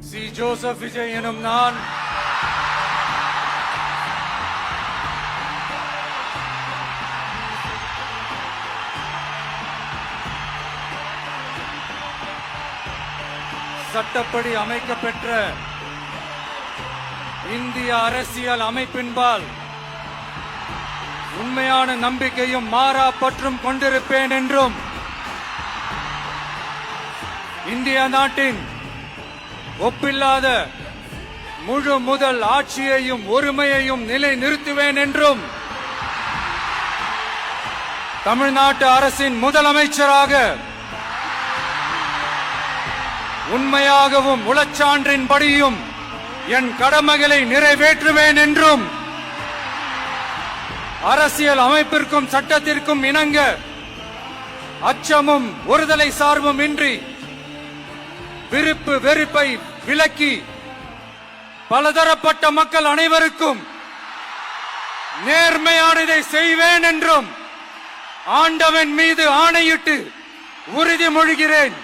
C. Joseph Vijay எனும் நான் சட்டப்படி அமைக்கப்பெற்ற இந்திய அரசியல் அமைப்பின்பால் உண்மையான நம்பிக்கையும் மாறா பற்றும் கொண்டிருப்பேன் என்றும் இந்திய நாட்டின் ஒப்பில்லாத முழு முதல் ஆட்சியையும் ஒருமையையும் நிலை நிறுத்துவேன் என்றும் தமிழ்நாட்டு அரசின் முதலமைச்சராக உண்மையாகவும் உளச்சான்றின்படியும் என் கடமைகளை நிறைவேற்றுவேன் என்றும் அரசியல் அமைப்பிற்கும் சட்டத்திற்கும் இணங்க அச்சமும் ஒருதலை சார்பும் இன்றி விருப்பு வெறுப்பை விலக்கி பலதரப்பட்ட மக்கள் அனைவருக்கும் நேர்மையானதை செய்வேன் என்றும் ஆண்டவன் மீது ஆணையிட்டு உறுதிமொழிகிறேன்.